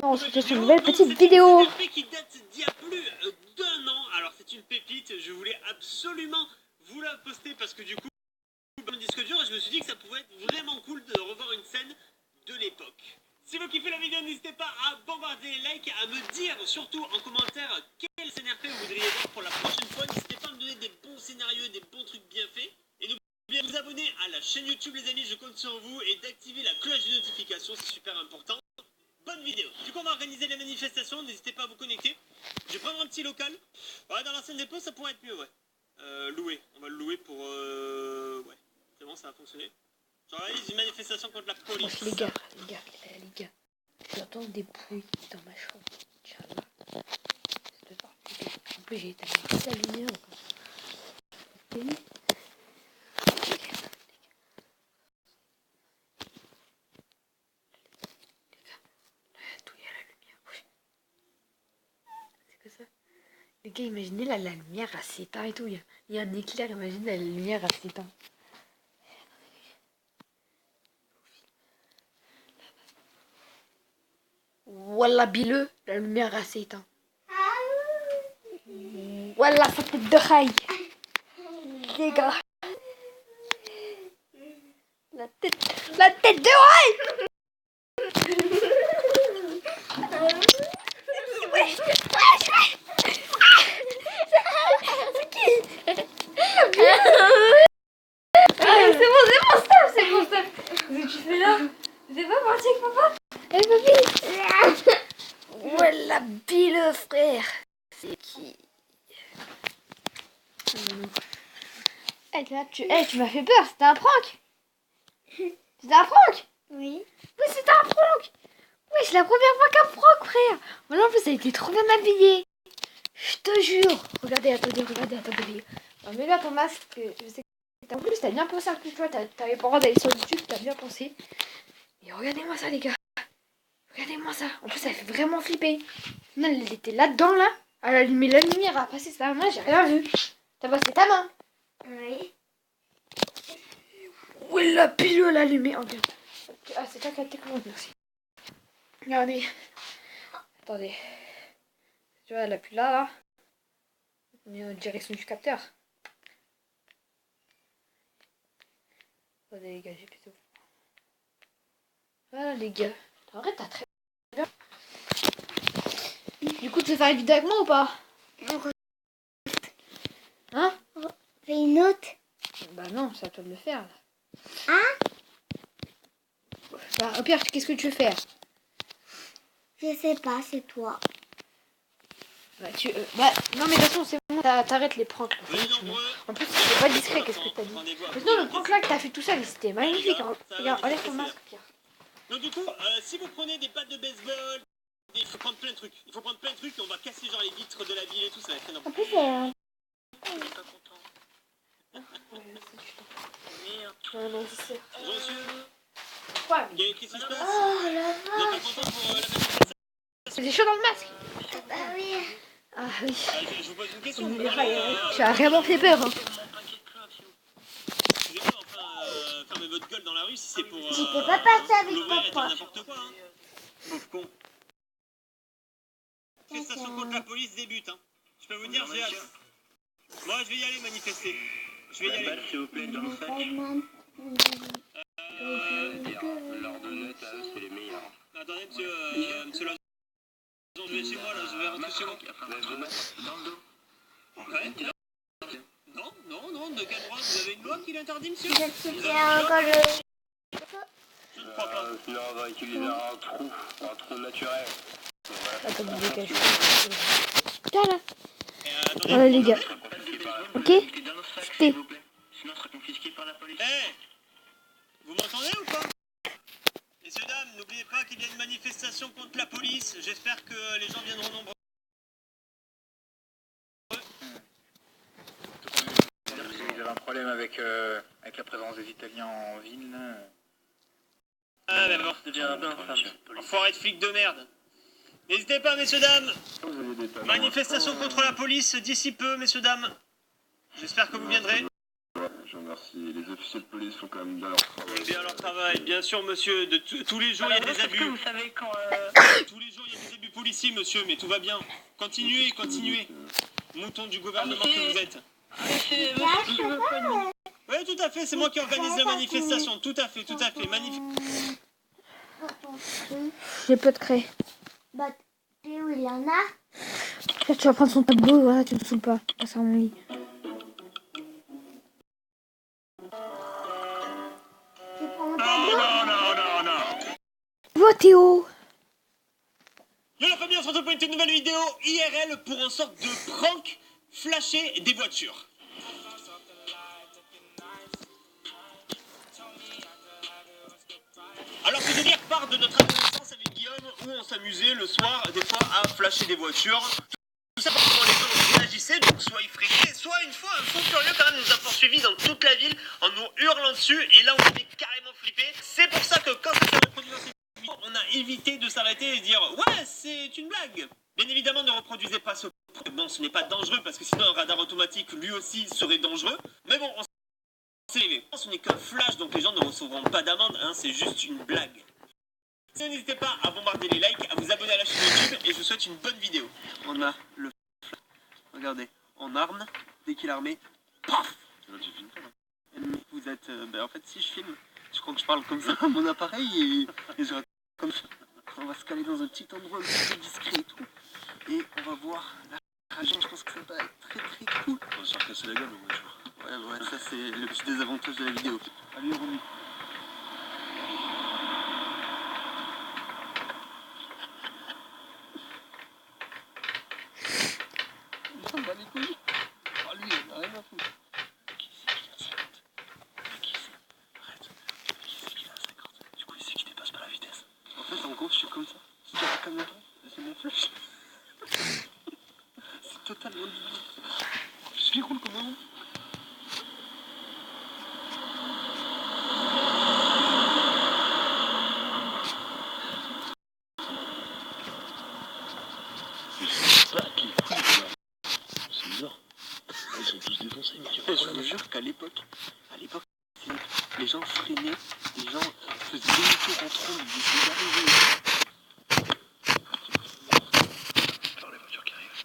On se retrouve sur une nouvelle petite vidéo. Qui date d'il y a plus d'un an. Alors c'est une pépite, je voulais absolument vous la poster parce que du coup, dans mon disque dur, je me suis dit que ça pouvait être vraiment cool de revoir une scène de l'époque. Si vous kiffez la vidéo, n'hésitez pas à bombarder les likes, à me dire surtout en commentaire quel scénario vous voudriez voir pour la prochaine fois. N'hésitez pas à me donner des bons scénarios et des bons trucs bien faits. Et n'oubliez pas de vous abonner à la chaîne YouTube les amis, je compte sur vous, et d'activer la cloche de notification, c'est super important. Bonne vidéo. Du coup on va organiser les manifestations, n'hésitez pas à vous connecter. Je vais prendre un petit local. Ouais, dans l'ancienne dépôt ça pourrait être mieux, ouais. Louer, on va le louer pour... Ouais, c'est bon, ça va fonctionner. J'organise une manifestation contre la police. Les gars, j'entends des bruits dans ma chambre. Inch'Allah. En plus j'ai éteint la lumière encore. Les gars, imaginez là, la lumière elle s'éteint et tout. Il y a un éclair, imaginez la lumière elle s'éteint. Wallah bileux, la lumière elle s'éteint. Wallah sa tête de rail. Les gars. La tête de rail. C'est bon, stop. Qu'est-ce que tu fais là? C'est pas parti avec papa? Eh papi. Voilà bileux frère. C'est qui? Tu m'as fait peur, c'était un prank. C'était un prank. Oui. Oui, c'était un prank. Oui, c'est la première fois qu'un prank, frère. Voilà, en plus, ça a été trop bien habillé. Je te jure. Regardez, attendez. Non, mets là ton masque. Je sais que en plus, t'as bien pensé un coup, tu vois. T'avais pas le droit d'aller sur YouTube, t'as bien pensé. Et regardez-moi ça, les gars. Regardez-moi ça. En plus, ça fait vraiment flipper. Non, elle était là-dedans, là. Elle a allumé la lumière, elle a passé sa main, j'ai rien vu. T'as passé ta main. Oui. Ouais, la pilule allumée. Oh, regarde. Ah, c'est toi qui as été commande, merci. Regardez. Attendez. Tu vois, elle appuie là. On est en direction du capteur. Attendez, les gars, j'ai plutôt. Voilà, les gars. Arrête, t'as très bien. Du coup, tu veux faire une vidéo avec moi ou pas? Hein? Fais une autre. Bah non, c'est à toi de le faire. Là. Hein? Bah, au pire, qu'est-ce que tu veux faire? Je sais pas, c'est toi. Bah, non, mais de toute façon, c'est bon, t'arrêtes les pranks. Là, en plus, c'est pas discret, qu'est-ce que t'as dit? Mais non, le prank là que t'as fait tout seul, c'était magnifique. Hein. Regarde, enlève ton masque, Pierre. Donc, du coup, si vous prenez des battes de baseball, il faut prendre plein de trucs. Il faut prendre plein de trucs et on va casser genre les vitres de la ville et tout, ça va être énorme. En plus, On est pas content. Merde. Non, c'est ça. Bonjour monsieur. Quoi? Qu'est-ce qui se passe? oh la Vous êtes pas vache. content pour la manifestation? C'est chaud dans le masque. Bah oui. Ah oui. Je vous pose une question. Tu as vraiment fait peur. Hein. Excusez-moi, enfin, fermez votre gueule dans la rue si c'est pour... J'étais pas partie avec l'ouvrir et dire papa. n'importe quoi, hein. Pauvre con. Manifestation contre la police débute, hein. Je peux vous dire, j'ai hâte. Moi, je vais y aller manifester. Je vais y aller. S'il vous plaît, dans le sac. Leurs deux notes à eux, c'est les meilleurs. Attendez, monsieur Lanzon, je vais chez moi, là, je vais rentrer chez moi. Dans le dos. Ouais. Non, de quel droit? Vous avez une loi qui l'interdit, monsieur? C'était encore le... Je ne crois pas. Sinon, on va utiliser un trou naturel. Attends, dégage. Tiens là. Attendez, Voilà les gars. Ok? C'était. Sinon, on sera confisqué par la police. Hey, vous m'entendez ou pas? Messieurs, dames, n'oubliez pas qu'il y a une manifestation contre la police. J'espère que les gens viendront nombreux. Vous avez un problème avec la présence des Italiens en ville. Ah d'accord, c'est bien enfoiré de flics de merde. N'hésitez pas, messieurs, dames. Manifestation contre la police d'ici peu, messieurs, dames. J'espère que vous viendrez. Je vous remercie. Les officiers de police font quand même bien leur travail. Bien leur travail, bien sûr, monsieur. Tous les jours, il y a des abus. Vous savez quand... Tous les jours, il y a les policiers, monsieur, mais tout va bien. Continuez, continuez. Mouton du gouvernement que vous êtes. Oui, tout à fait, c'est moi qui organise la manifestation. Tout à fait, J'ai pas de craie. Bah, Théo, il en a. Là, tu vas prendre son tableau, voilà, tu me saoules pas. Passe à mon lit. Tu prends mon Non, tableau. non. Va Théo. Yo la famille, on se retrouve pour une nouvelle vidéo IRL pour une sorte de prank flasher des voitures. Alors que délire part de notre adolescence avec Guillaume où on s'amusait le soir des fois à flasher des voitures. Tout ça parce que les gens réagissaient, donc soit effrayés, soit une fois un fou furieux quand même nous a poursuivis dans toute la ville en nous hurlant dessus et là on avait carrément flippé. C'est pour ça que quand ça s'est reproduit dans cette vidéo, on a évité de s'arrêter et dire ouais c'est une blague. Bien évidemment ne reproduisez pas ce... Bon ce n'est pas dangereux parce que sinon un radar automatique lui aussi serait dangereux. Mais bon on s'est élevé. Ce n'est qu'un flash donc les gens ne recevront pas d'amende, hein, c'est juste une blague. N'hésitez pas à bombarder les likes, à vous abonner à la chaîne YouTube et je vous souhaite une bonne vidéo. On a le... Regardez, en arme, dès qu'il est armé, paf. Vous êtes... en fait si je filme, je crois que je parle comme ça à mon appareil et je comme ça. On va se caler dans un petit endroit un petit peu discret et tout. Et on va voir la rage, je pense que ça va être très très cool. On va se faire casser la gueule au jour. Ouais, ça c'est le petit désavantage de la vidéo. Allez, on y. On va les couilles. Ah lui, il a rien à foutre. Qui c'est qui a 50? Qui c'est? Arrête. Qui c'est qui a 50? Du coup, il sait qu'il dépasse pas la vitesse. En fait, en gros, je suis comme ça. Si tu as la caméra, c'est mon flash. C'est totalement différent. Je les roule comme un rond. Je vous jure qu'à l'époque, les gens freinaient, les gens faisaient demi-tour en trombe, ils essayaient d'arriver. Alors les voitures qui arrivent.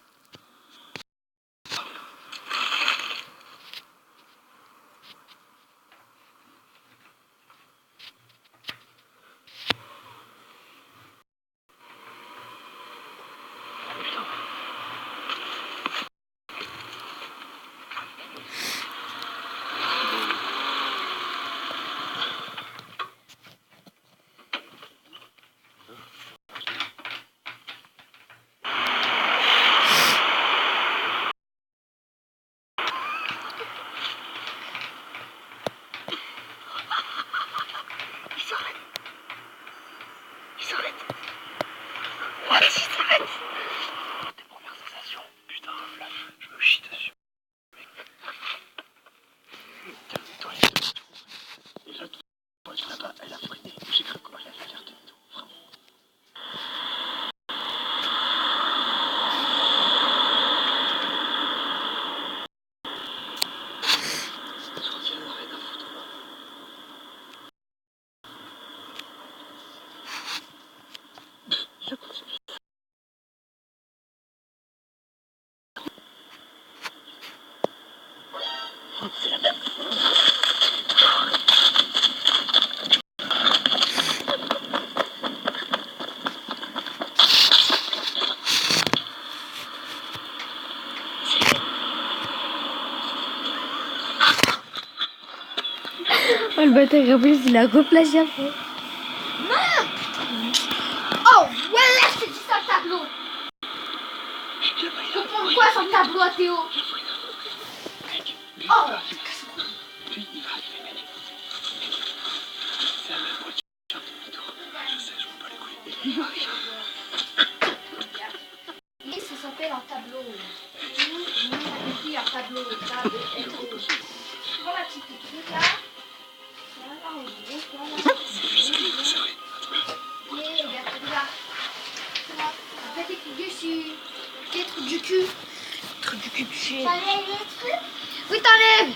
C'est la même. Oh le bâtard, en plus il a replagé à fond. Oh, voilà, je te dis ça, le tableau. Pourquoi son tableau à Théo? Oh. Lui, il va arriver, mec. C'est la même voiture demi-tour. Je sais, je m'en bats les couilles. Il arrive. Et ça s'appelle un tableau. Un tableau. Tu vois la petite truc là? C'est vrai. Et regarde là. Après t'es cliqué sur les trucs du cul. Truc du cul de chien. T'enlèves les trucs? Oui, t'enlèves.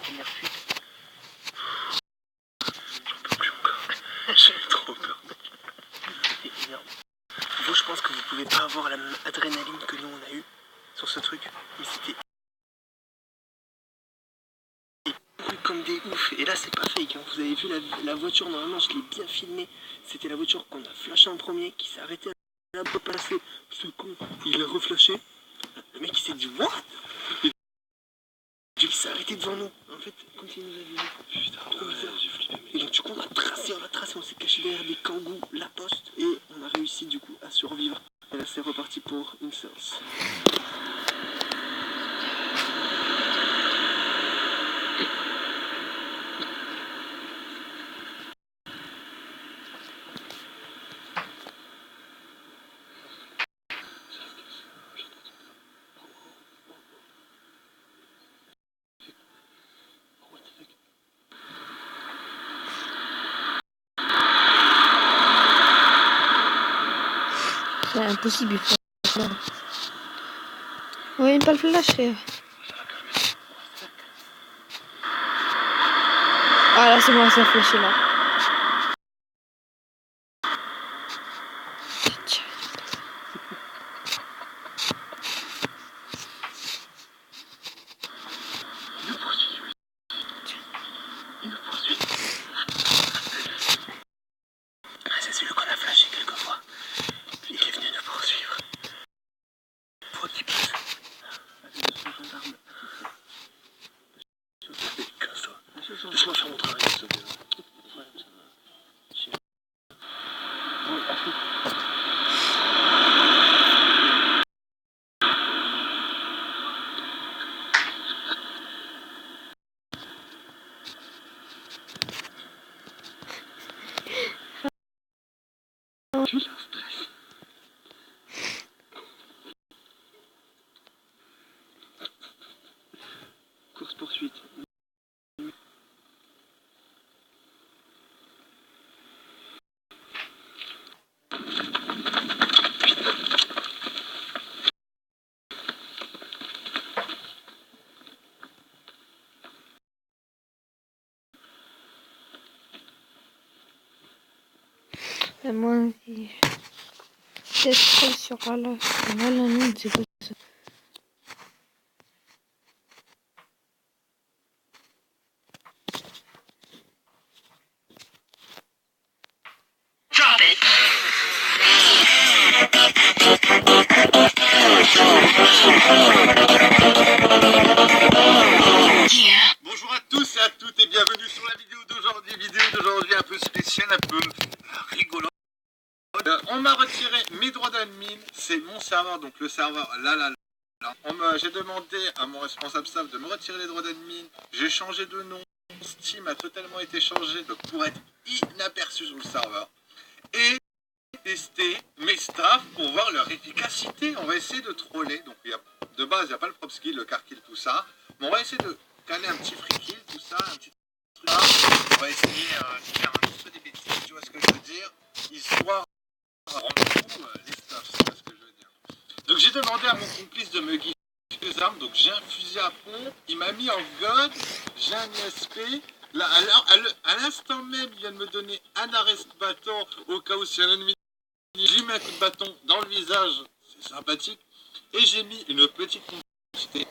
première fuite. J'en peux plus encore. J'ai trop peur. C'est énorme. Vous, je pense que vous pouvez pas avoir la même adrénaline que nous on a eu sur ce truc. Mais c'était comme des oufs. Et là, c'est pas fake. Hein. Vous avez vu la voiture, normalement, je l'ai bien filmée. C'était la voiture qu'on a flashé en premier, qui s'est arrêtée à un peu passer. Ce con, il a reflashé. Le mec, il s'est dit, what? Il s'est arrêté devant nous. En fait, quand il nous a vu. Putain, trop bizarre. J'ai flippé. Et donc, du coup, on a tracé, on s'est caché derrière des kangous, la poste. Et on a réussi, du coup, à survivre. Et là, c'est reparti pour une séance. C'est impossible, il faut faire. Oui, pas le flasher. Ah là, c'est bon, ça a flashé là. C'est celui qu'on a flashé quelques fois. Il est venu nous poursuivre. Faut qu'il passe. Laisse-moi faire mon travail. Course-poursuite. Moi, c'est trop sur la ligne, c'est quoi ça? Drop it. Yeah. Bonjour à tous et à toutes et bienvenue sur la vidéo d'aujourd'hui un peu spéciale, un peu rigolo. On m'a retiré mes droits d'admin, c'est mon serveur, donc le serveur là. J'ai demandé à mon responsable staff de me retirer les droits d'admin, j'ai changé de nom, Steam a totalement été changé donc pour être inaperçu sur le serveur. Et tester mes staffs pour voir leur efficacité. On va essayer de troller, donc de base il n'y a pas le prop skill, le car kill, tout ça, mais on va essayer de caler un petit free kill, tout ça, un petit truc là. On va essayer de faire un petit peu des bêtises, tu vois ce que je veux dire, histoire de rendre fou les staffs, tu vois ce que je veux dire. Donc j'ai demandé à mon complice de me guider les armes, donc j'ai un fusil à pompe, il m'a mis en god, j'ai un ISP, là, à l'instant même il vient de me donner un arrest bâton au cas où c'est un ennemi, j'ai mis un coup de bâton dans le visage, c'est sympathique, et j'ai mis une petite quantité,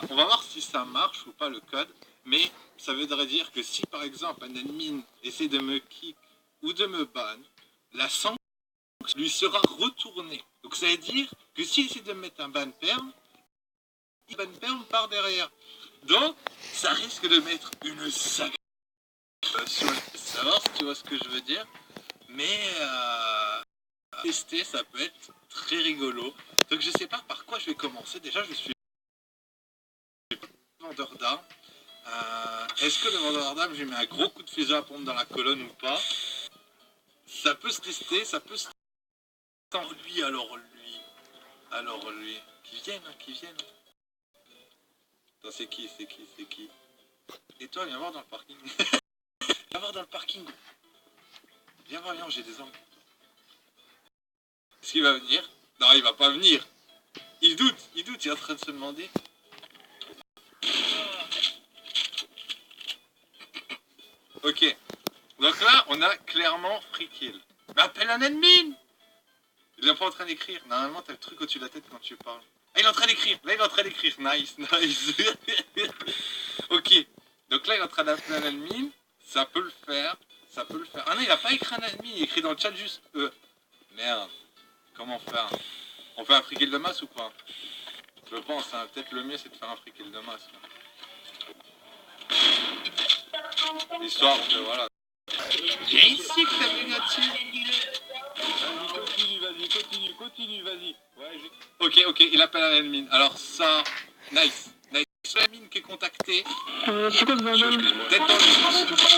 on va voir si ça marche ou pas le code, mais ça voudrait dire que si par exemple un ennemi essaie de me kick ou de me ban, la sanction lui sera retournée. Donc ça veut dire que s'il essaie de me mettre un ban perm, il ban perm par derrière. Donc ça risque de mettre une sacrée sur le serveur, si tu vois ce que je veux dire. Mais tester, ça peut être très rigolo. Donc je sais pas par quoi je vais commencer. Déjà je suis vendeur d'armes. Est-ce que le vendeur d'armes, je lui mets un gros coup de fusil à pompe dans la colonne ou pas? Ça peut se tester, ça peut se... Alors lui, qui vienne. Attends, c'est qui? Et toi, viens voir dans le parking. Viens voir dans le parking. Viens, j'ai des armes. Est-ce qu'il va venir? Non, il va pas venir. Il doute, il est en train de se demander. Ok. Donc là, on a clairement free kill. Mais appelle un admin. Il est pas en train d'écrire. Normalement, t'as le truc au-dessus de la tête quand tu parles. Ah, il est en train d'écrire. Là, il est en train d'écrire. Nice, nice. Ok. Donc là, il est en train d'appeler un admin. Ça peut le faire. Ça peut le faire. Ah non, il a pas écrit un admin. Il écrit dans le chat juste Merde. Comment faire? On fait un free kill de masse ou pas? Je pense, hein. Peut-être le mieux, c'est de faire un free kill de masse. Histoire que, voilà. Viens ici que t'as vu là-dessus. Continue, vas-y. Ouais, ok, il appelle un admin. Alors ça, nice. L'admin qui est contacté. Tête dans le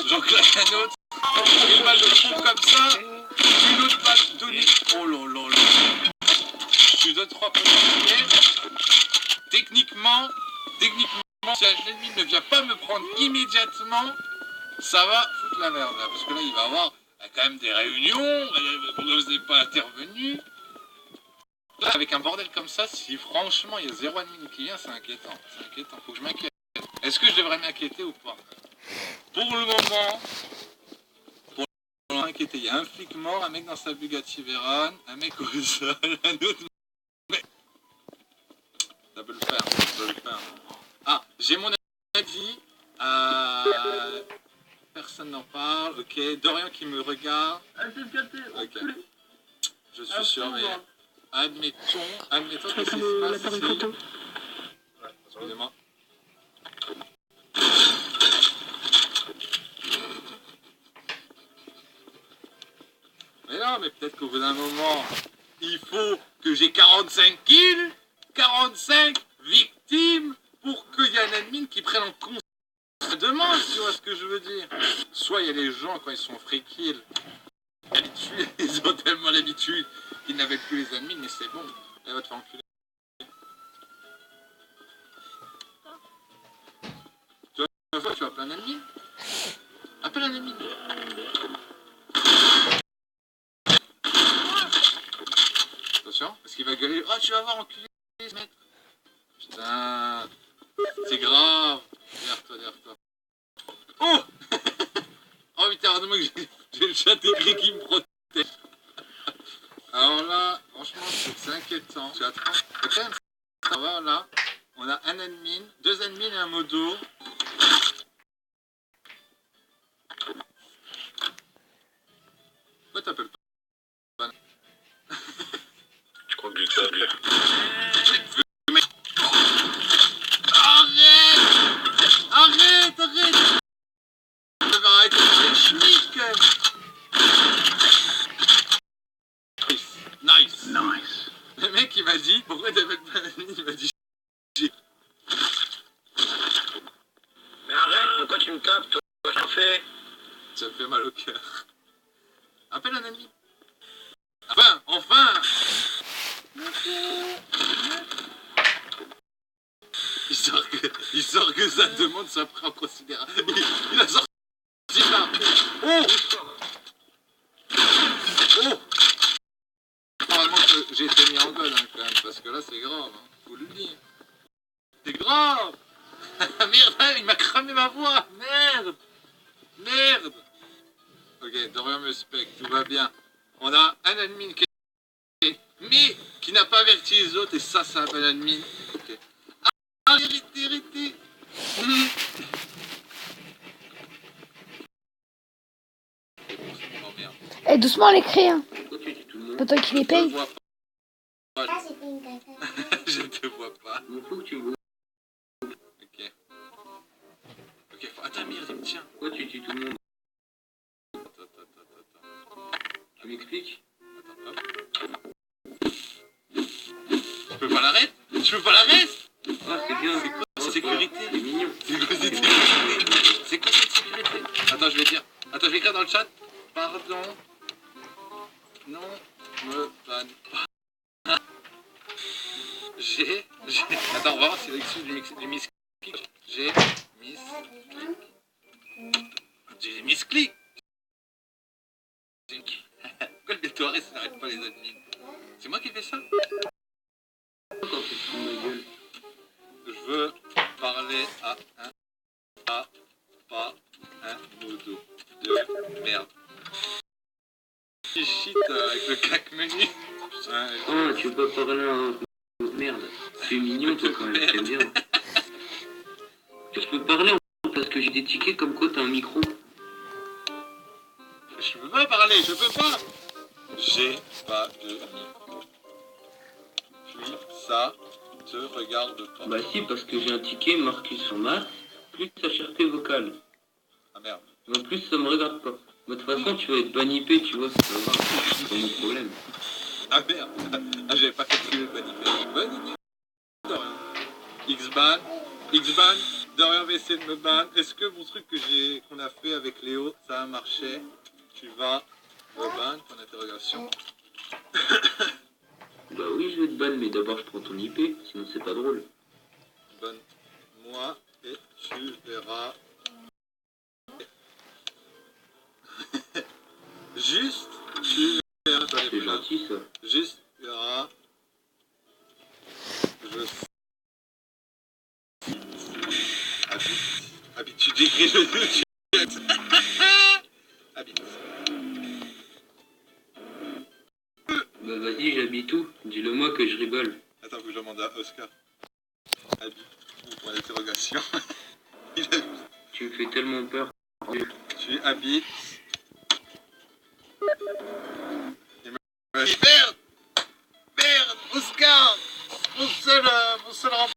j'en claque un autre. Une balle de fond comme ça. Une autre balle donnée. Oh là là. Je donne 3 potentiels. Techniquement, si un ennemi ne vient pas me prendre immédiatement, ça va foutre la merde là. Parce que là, il va y avoir quand même des réunions. Vous n'êtes pas intervenu. Là, avec un bordel comme ça, si franchement il y a 0 admin qui vient, c'est inquiétant. Faut que je m'inquiète. Est-ce que je devrais m'inquiéter ou pas? Pour le moment, m'inquiéter. Il y a un flic mort, un mec dans sa Bugatti Veyron, un mec au sol, un autre mec. Ça peut le faire. Ah, j'ai mon avis. Personne n'en parle. Ok, Dorian qui me regarde. Ok. Je suis surveillé. Admettons que c'est se passe ici. Excusez-moi. Mais non, mais peut-être qu'au bout d'un moment, il faut que j'ai 45 kills, 45 victimes pour qu'il y ait un admin qui prenne en compte la demande, tu vois ce que je veux dire. Soit il y a les gens, quand ils sont free kill, ils ont tellement l'habitude qu'ils n'avaient plus les admins, mais c'est bon. Elle va te faire enculer. Tu vois, tu vas appeler un admin. Appelle un admin. Attention, parce qu'il va gueuler. Oh, tu vas voir, enculé, ce mec. Putain, c'est grave. Derrière toi. Oh oh putain, heureusement que j'ai le chat écrit qui me protège. Alors là, franchement, c'est inquiétant. Tu attends. Et quand même, ça va, là. On a un admin, 2 admins et un modo. Pourquoi t'appelles pas? Je conduis ça bien. Arrête. On va arrêter de faire les schmitt quand même. Nice. Le mec il m'a dit, pourquoi t'appelles pas un admin? Il m'a dit mais arrête, pourquoi tu me tapes, toi? J'en fais. Ça me fait mal au cœur. Appelle un ami. Enfin Histoire que sa demande soit prise en considération. Il a sorti là. Oh normalement que j'ai été mis en gueule quand même, parce que là c'est grave, hein. Faut le dire. C'est grave. Merde, il m'a cramé ma voix. Merde. Ok, Dorian me spec, tout va bien. On a un admin qui est... mais qui n'a pas averti les autres, et ça c'est un bon admin. Ok. Ah, arrêtez. Oh merde. Eh, doucement les cris, hein. Pas toi qui les paye. Ah, c'était une caca. Je te vois pas. Ok, attends, Mire, il me tient. Pourquoi tu tues tout le monde? Attends. Tu m'expliques? Attends, hop. Je peux pas l'arrêter? Ah, c'est bien. C'est quoi cette sécurité? C'est mignon. C'est quoi cette sécurité? Attends, je vais écrire dans le chat. Pardon. Non, me banne pas. J'ai... Attends, on va voir si c'est l'excuse du misclick. J'ai misclick. Pourquoi le détouré, ça n'arrête pas les admins? C'est moi qui ai fait ça? Quand tu te fous de ma gueule. Je veux parler à un... pas un modo. Non, tu peux pas parler en... Merde, tu es mignon toi quand même, t'aimes bien. Je peux parler parce que j'ai des tickets comme quoi t'as un micro. Je peux pas parler, je peux pas. J'ai pas de micro. Puis ça te regarde pas. Bah si, parce que j'ai un ticket marqué sur maths, plus ta cherté vocale. Ah merde. En plus, ça me regarde pas. De toute façon, tu vas être banipé, tu vois, c'est pas grave, c'est pas mon problème. Ah merde. Ah j'avais pas calculé le ban IP. Bonne idée. Dorian. X-ban. X-ban. Dorian va essayer de me ban. Est-ce que mon truc qu'on a fait avec Léo, ça a marché? Tu vas me ban, point d'interrogation. Bah oui, je vais te ban, mais d'abord je prends ton IP, sinon c'est pas drôle. Bonne-moi et tu verras. Juste, tu verras. C'est gentil ça. Juste, tu verras. Je Habite, tu décris le Habite. Bah vas-y, j'habite où? Dis-le moi que je rigole. Attends, faut que je demande à Oscar. Habite. Point d'interrogation. Il a... Tu me fais tellement peur. Tu habites. Merde! Merde! Oscar! Mon seul remplaçant.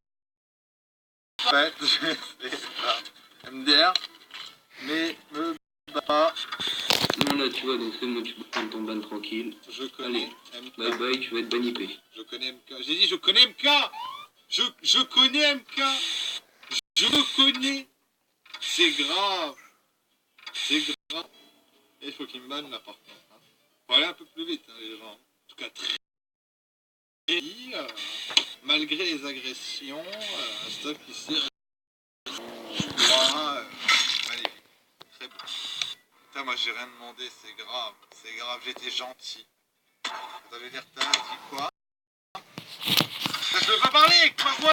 En fait, je fais ça. MDR. Mais me bat. Non là, tu vois, donc c'est moi, tu peux prendre ton ban tranquille. Je connais MK. Bye bye, tu vas être banipé. Je connais MK. J'ai dit je connais MK! Je connais MK! Je le connais! C'est grave! C'est grave! Et il faut qu'il me banne là par contre. Hein. Faut aller un peu plus vite, hein, les gens. En tout cas, très. Malgré les agressions, stock ici. Allez, très bon. Putain, moi j'ai rien demandé, c'est grave. C'est grave, j'étais gentil. Ça veut dire que t'as dit quoi? Je peux pas parler avec ma voix!